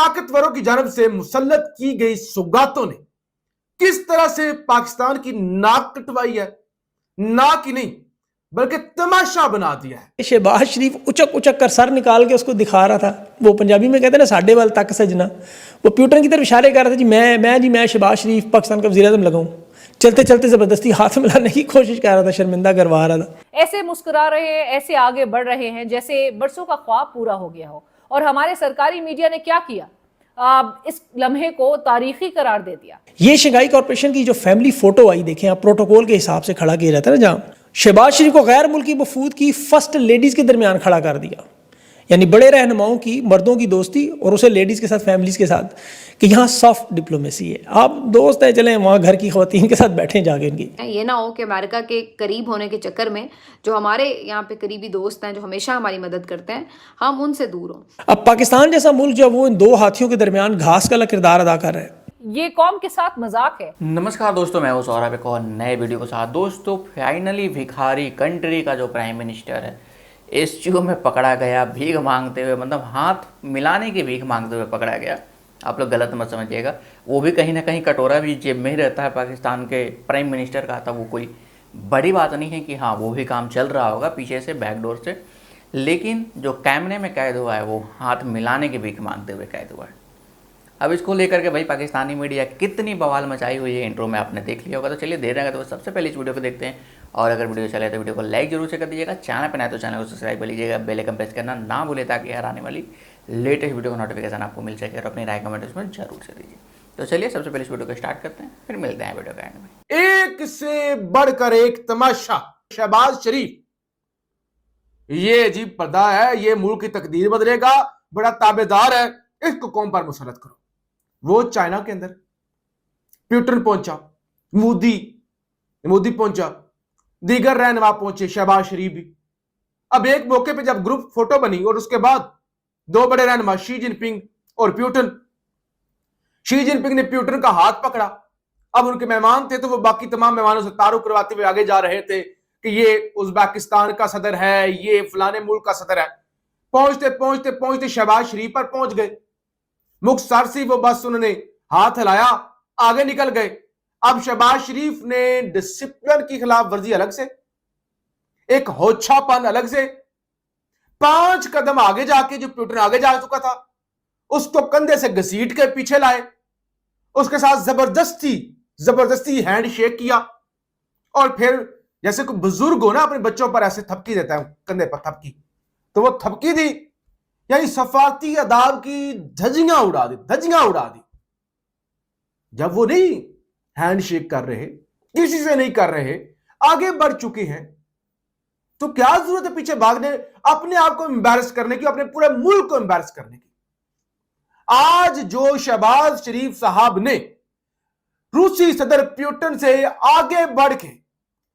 ताकतवरों की जानब से मुसल्लत की गई सौगातों ने किस तरह से पाकिस्तान की नाक कटवाई है, नाक ही नहीं बल्कि तमाशा बना दिया है। शहबाज शरीफ उचक उचक कर सर निकाल के उसको दिखा रहा था। वो पंजाबी में कहते हैं ना, साढ़े वाल तक सजना। वो प्यूटन की तरफ इशारे कर रहा था जी मैं शहबाज शरीफ पाकिस्तान का वज़ीर-ए-आज़म लगाऊं। चलते चलते ज़बरदस्ती हाथ मिलाने की कोशिश कर रहा था, शर्मिंदा करवा रहा था। ऐसे मुस्कुरा रहे हैं, ऐसे आगे बढ़ रहे हैं जैसे बरसों का ख्वाब पूरा हो गया हो। और हमारे सरकारी मीडिया ने क्या किया, इस लम्हे को तारीखी करार दे दिया। ये शंघाई कॉरपोरेशन की जो फैमिली फोटो आई, देखें आप, प्रोटोकॉल के हिसाब से खड़ा किया जाता है ना, जहाँ शहबाज शरीफ को गैर मुल्की वफूद की फर्स्ट लेडीज़ के दरमियान खड़ा कर दिया। यानी बड़े रहनुमाओं की, मर्दों की दोस्ती और उसे लेडीज़ के साथ, फैमिलीज़ के साथ, कि यहाँ सॉफ्ट डिप्लोमेसी है। आप दोस्त हैं, चलें वहाँ घर की ख़वातीन के साथ बैठें जाके इनकी। ये ना हो कि अमेरिका के करीब होने के चक्कर में जो हमारे यहाँ पे करीबी दोस्त हैं, जो हमेशा हमारी मदद करते हैं, हम उनसे दूर हों। अब पाकिस्तान जैसा मुल्क जो वो इन दो हाथियों के दरमियान घास का किरदार अदा कर रहा है। ये कौम के साथ मजाक है। नमस्कार दोस्तों, मैं हूं सौरभ, एक और नए वीडियो के साथ। दोस्तों, फाइनली भिखारी कंट्री का जो प्राइम मिनिस्टर है एसजीओ में पकड़ा गया, भीख मांगते हुए, मतलब हाथ मिलाने की भीख मांगते हुए पकड़ा गया। आप लोग गलत मत समझिएगा, वो भी कहीं ना कहीं कटोरा भी जेब में ही रहता है पाकिस्तान के प्राइम मिनिस्टर का। था वो कोई बड़ी बात नहीं है कि हाँ वो भी काम चल रहा होगा पीछे से, बैकडोर से, लेकिन जो कैमरे में कैद हुआ है वो हाथ मिलाने की भीख मांगते हुए कैद हुआ है। अब इसको लेकर के भाई पाकिस्तानी मीडिया कितनी बवाल मचाई हुई है, इंट्रो में आपने देख लिया होगा। तो चलिए देर रहेगा तो सबसे पहले इस वीडियो को देखते हैं, और अगर वीडियो चले तो वीडियो को लाइक जरूर से कर दीजिएगा। चैनल पर नए तो चैनल को सब्सक्राइब कर लीजिएगा, बेल आइकन प्रेस करना ना भूले ताकि हर आने वाली लेटेस्ट वीडियो का नोटिफिकेशन आपको मिल सके। और अपनी राय कमेंट उसमें जरूर से दीजिए। तो चलिए सबसे पहले इस वीडियो को स्टार्ट करते हैं, फिर मिलते हैं वीडियो के एंड में। एक से बढ़कर एक तमाशा, शहबाज शरीफ ये अजीब पर्दा है, ये मुल्क की तकदीर बदलेगा, बड़ा ताबेदार है, इसको कौम पर मुसलत करो। वो चाइना के अंदर प्यूटन पहुंचा, मोदी पहुंचा, दीगर रहनुमा पहुंचे, शहबाज शरीफ भी। अब एक मौके पे जब ग्रुप फोटो बनी और उसके बाद दो बड़े रहनुमा शी जिनपिंग और प्यूटन, शी जिनपिंग ने प्यूटन का हाथ पकड़ा। अब उनके मेहमान थे तो वो बाकी तमाम मेहमानों से तारुफ करवाते हुए आगे जा रहे थे कि ये उज्बेकिस्तान का सदर है, ये फलाने मुल्क का सदर है। पहुंचते पहुंचते पहुंचते शहबाज शरीफ पर पहुंच गए। मुख्तार सी वो बस उन्होंने हाथ हिलाया, आगे निकल गए। अब शहबाज शरीफ ने डिसिप्लिन की खिलाफ वर्जी अलग से, एक होच्छापन अलग से, 5 कदम आगे जाके जो प्यूटन आगे जा चुका था उसको कंधे से घसीट के पीछे लाए, उसके साथ जबरदस्ती हैंड शेक किया, और फिर जैसे कोई बुजुर्ग हो ना अपने बच्चों पर ऐसे थपकी देता है, कंधे पर थपकी, तो वो थपकी दी, यानी सफारती अदाब की धज्जियां उड़ा दी। जब वो नहीं हैंड शेक कर रहे, किसी से नहीं कर रहे, आगे बढ़ चुके हैं, तो क्या जरूरत है पीछे भागने, अपने आप को एम्बैरस करने की, अपने पूरे मुल्क को एम्बैरस करने की। आज जो शहबाज शरीफ साहब ने रूसी सदर प्यूटन से आगे बढ़ के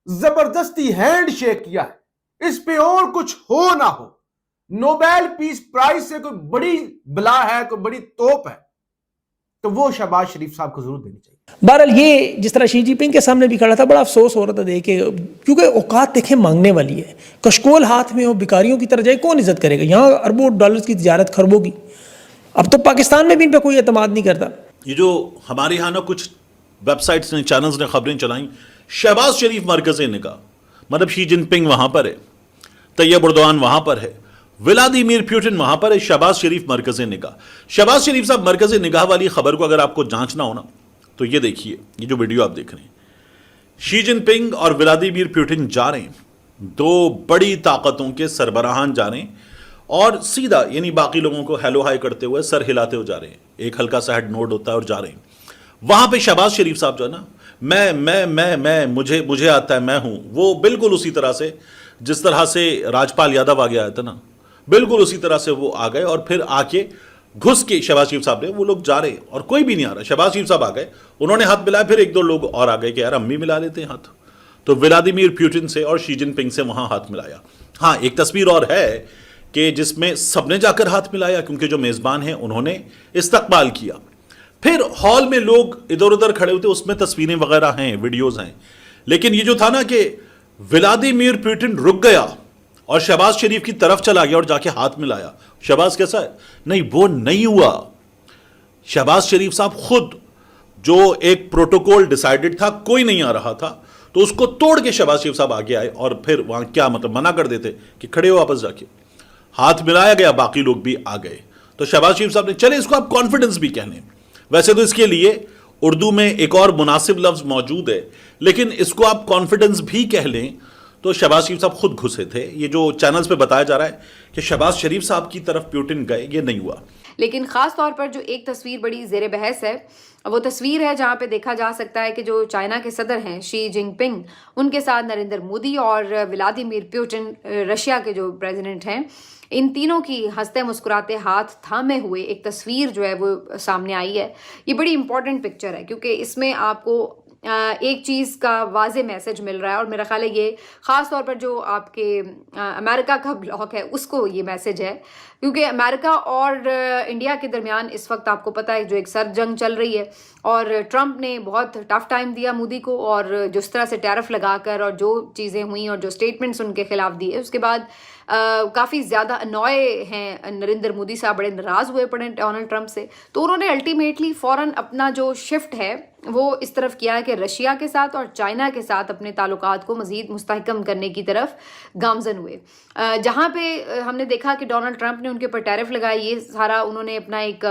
जबरदस्ती हैंड शेक किया है, इस पे और कुछ हो ना हो, नोबेल पीस प्राइज से कोई बड़ी बला है, कोई बड़ी तोप है, तो वो शहबाज शरीफ साहब को जरूर देनी चाहिए। बहरहाल ये जिस तरह शी जिनपिंग के सामने भी खड़ा था, बड़ा अफसोस हो रहा था देख के, क्योंकि औकात देखें मांगने वाली है। कशकोल हाथ में हो, भिखारियों की तरह जाए, कौन इज्जत करेगा? यहाँ अरबों डॉलर्स की तिजारत, खरबों की। अब तो पाकिस्तान में भी इन पर कोई एतमाद नहीं करता। ये जो हमारे यहाँ ना कुछ वेबसाइट्स ने, चैनल्स ने खबरें चलाई, शहबाज शरीफ मरकज़ निगाह, मतलब शी जिनपिंग वहाँ पर है, तैयब एर्दोआन वहाँ पर है, व्लादिमीर पुतिन वहाँ पर है, शहबाज शरीफ मरकज़ निगाह। शहबाज शरीफ साहब मरकज़ निगाह वाली खबर को अगर आपको जांचना हो ना, तो ये देखिए, ये जो वीडियो आप देख रहे हैं, शी जिनपिंग और व्लादिमीर पुतिन जा रहे हैं, दो बड़ी ताकतों के सरबराहान जा रहे हैं, और सीधा यानी बाकी लोगों को हेलो हाई करते हुए, सर हिलाते हुए जा रहे हैं। एक हल्का सा हेड नोड होता है और जा रहे हैं। वहां पे शहबाज शरीफ साहब जो है ना, मैं मुझे आता है, मैं हूं, वो बिल्कुल उसी तरह से जिस तरह से राजपाल यादव आगे आया था ना, बिल्कुल उसी तरह से वो आ गए, और फिर आके घुस के शहबाज शरीफ साहब ने, वो लोग जा रहे हैं और कोई भी नहीं आ रहा। शहबाज शरीफ साहब आ गए, उन्होंने हाथ मिलाया, फिर एक दो लोग और आ गए कि यार हम भी मिला लेते हैं हाथ, तो व्लादिमीर पुतिन से और शी जिनपिंग से वहां हाथ मिलाया। हाँ, एक तस्वीर और है कि जिसमें सबने जाकर हाथ मिलाया, क्योंकि जो मेजबान हैं उन्होंने इस्तकबाल किया। फिर हॉल में लोग इधर उधर खड़े होते, उसमें तस्वीरें वगैरह हैं, वीडियोस हैं, लेकिन ये जो था ना कि व्लादिमीर पुतिन रुक गया और शहबाज शरीफ की तरफ चला गया और जाके हाथ मिलाया, शहबाज कैसा है, नहीं वो नहीं हुआ। शहबाज शरीफ साहब खुद, जो एक प्रोटोकॉल डिसाइडेड था, कोई नहीं आ रहा था, तो उसको तोड़ के शहबाज शरीफ साहब आगे आए और फिर वहां क्या मतलब मना कर देते कि खड़े हो वापस जाके, हाथ मिलाया गया, बाकी लोग भी आ गए। तो शहबाज शरीफ साहब ने, चले इसको आप कॉन्फिडेंस भी कहने, वैसे तो इसके लिए उर्दू में एक और मुनासिब लफ्ज मौजूद है, लेकिन इसको आप कॉन्फिडेंस भी कह लें। तो शहबाज शरीफ साहब खुद घुसे थे। ये जो चैनल्स पे बताया जा रहा है कि शहबाज शरीफ साहब की तरफ प्यूटिन गए, ये नहीं हुआ। लेकिन ख़ास तौर पर जो एक तस्वीर बड़ी ज़ेर बहस है, वो तस्वीर है जहाँ पे देखा जा सकता है कि जो चाइना के सदर हैं शी जिनपिंग, उनके साथ नरेंद्र मोदी और व्लादिमीर पुतिन रशिया के जो प्रेसिडेंट हैं, इन तीनों की हंसते मुस्कुराते हाथ थामे हुए एक तस्वीर जो है वो सामने आई है। ये बड़ी इंपॉर्टेंट पिक्चर है क्योंकि इसमें आपको एक चीज़ का वाज़े मैसेज मिल रहा है, और मेरा ख्याल है ये ख़ास तौर पर जो आपके अमेरिका का ब्लॉक है उसको ये मैसेज है, क्योंकि अमेरिका और इंडिया के दरमियान इस वक्त आपको पता है जो एक सर्द जंग चल रही है, और ट्रंप ने बहुत टफ टाइम दिया मोदी को, और जिस तरह से टैरिफ लगाकर और जो चीज़ें हुई और जो स्टेटमेंट्स उनके खिलाफ दिए, उसके बाद काफ़ी ज़्यादा अनॉय हैं नरेंद्र मोदी साहब, बड़े नाराज़ हुए पड़े डोनाल्ड ट्रंप से। तो उन्होंने अल्टीमेटली फ़ौरन अपना जो शिफ्ट है वो इस तरफ किया है कि रशिया के साथ और चाइना के साथ अपने ताल्लुकात को मज़ीद मुस्तहकम करने की तरफ गामजन हुए। जहाँ पे हमने देखा कि डोनाल्ड ट्रंप ने उनके ऊपर टैरिफ लगाए, ये सारा उन्होंने अपना एक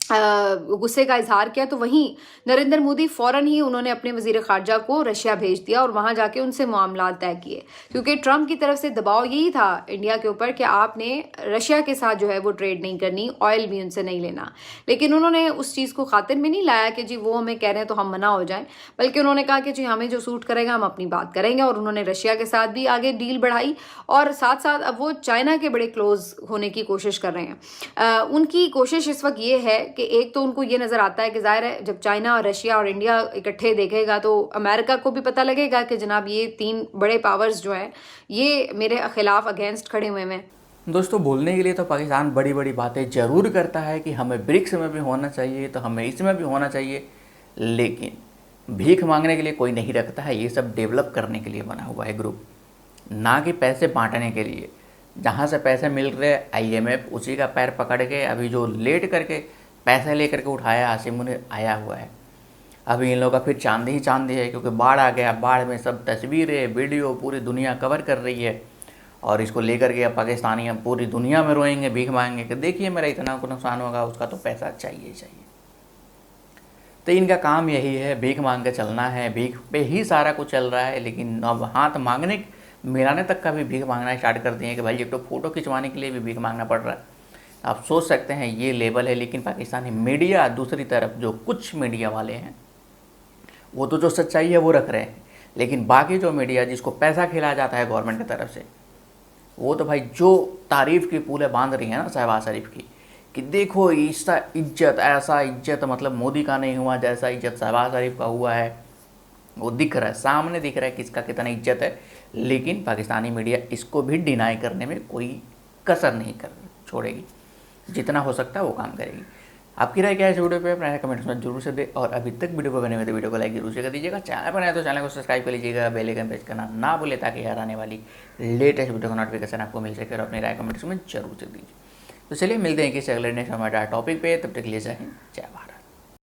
गुस्से का इजहार किया, तो वहीं नरेंद्र मोदी फ़ौरन ही उन्होंने अपने वज़ीर ख़ारजा को रशिया भेज दिया और वहाँ जाके उनसे मामला तय किए, क्योंकि ट्रंप की तरफ से दबाव यही था इंडिया के ऊपर कि आपने रशिया के साथ जो है वो ट्रेड नहीं करनी, ऑयल भी उनसे नहीं लेना। लेकिन उन्होंने उस चीज़ को खातिर में नहीं लाया कि जी वो हमें कह रहे हैं तो हम मना हो जाएं, बल्कि उन्होंने कहा कि जी हमें जो सूट करेगा हम अपनी बात करेंगे, और उन्होंने रशिया के साथ भी आगे डील बढ़ाई, और साथ साथ अब वो चाइना के बड़े क्लोज होने की कोशिश कर रहे हैं। उनकी कोशिश इस वक्त ये है कि एक तो उनको ये नज़र आता है कि ज़ाहिर है जब चाइना और रशिया और इंडिया इकट्ठे देखेगा तो अमेरिका को भी पता लगेगा कि जनाब ये तीन बड़े पावर्स जो हैं ये मेरे खिलाफ अगेंस्ट खड़े हुए हैं। दोस्तों, बोलने के लिए तो पाकिस्तान बड़ी बड़ी बातें ज़रूर करता है कि हमें ब्रिक्स में भी होना चाहिए, तो हमें इसमें भी होना चाहिए, लेकिन भीख मांगने के लिए कोई नहीं रखता है। ये सब डेवलप करने के लिए बना हुआ है ग्रुप, ना कि पैसे बांटने के लिए। जहाँ से पैसे मिल रहे IMF उसी का पैर पकड़ के अभी जो लेट करके पैसे लेकर के उठाया आसिम मुनीर आया हुआ है। अभी इन लोगों का फिर चांदी ही चांदी है, क्योंकि बाढ़ आ गया, बाढ़ में सब तस्वीरें वीडियो पूरी दुनिया कवर कर रही है, और इसको लेकर के अब पाकिस्तानी अब पूरी दुनिया में रोएंगे, भीख मांगेंगे कि देखिए मेरा इतना को नुकसान होगा, उसका तो पैसा चाहिए चाहिए। तो इनका काम यही है, भीख मांग के चलना है, भीख पे ही सारा कुछ चल रहा है। लेकिन अब हाथ मांगने मिलाने तक का भी भीख मांगना स्टार्ट कर दिए कि भाई एक तो फ़ोटो खिंचवाने के लिए भी भीख मांगना पड़ रहा है। आप सोच सकते हैं ये लेवल है। लेकिन पाकिस्तानी मीडिया दूसरी तरफ, जो कुछ मीडिया वाले हैं वो तो जो सच्चाई है वो रख रहे हैं, लेकिन बाकी जो मीडिया जिसको पैसा खिलाया जाता है गवर्नमेंट की तरफ से, वो तो भाई जो तारीफ़ की पुलें बांध रही है ना शहबाज शरीफ की, कि देखो इसका इज्जत, ऐसा इज्जत मतलब मोदी का नहीं हुआ जैसा इज्जत शहबाज शरीफ का हुआ है, वो दिख रहा है, सामने दिख रहा है किसका कितना इज्जत है। लेकिन पाकिस्तानी मीडिया इसको भी डिनाई करने में कोई कसर नहीं कर छोड़ेगी, जितना हो सकता है वो काम करेगी। आपकी राय क्या है इस वीडियो पे, अपना कमेंट्स में जरूर से दे, और अभी तक वीडियो को बने हुए तो वीडियो को लाइक जरूर से कर दीजिएगा। चैनल पर आए तो चैनल को सब्सक्राइब कर लीजिएगा, बेल आइकन प्रेस करना ना भूले, ताकि यार आने वाली लेटेस्ट वीडियो का नोटिफिकेशन आपको मिल सके, और अपनी राय कमेंट्स में जरूर से दीजिए। तो चलिए मिलते हैं किसी अगले नेक्स्ट हमारे टॉपिक पे, तब तक के लिए जय हिंद, जय भारत।